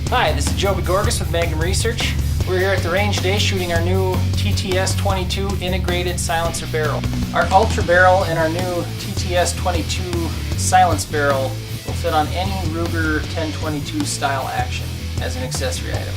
Hi, this is Joby Goerges with Magnum Research. We're here at the range today shooting our new TTS-22 Integrated Silencer Barrel. Our Ultra Barrel and our new TTS-22 Silence Barrel will fit on any Ruger 1022 style action as an accessory item.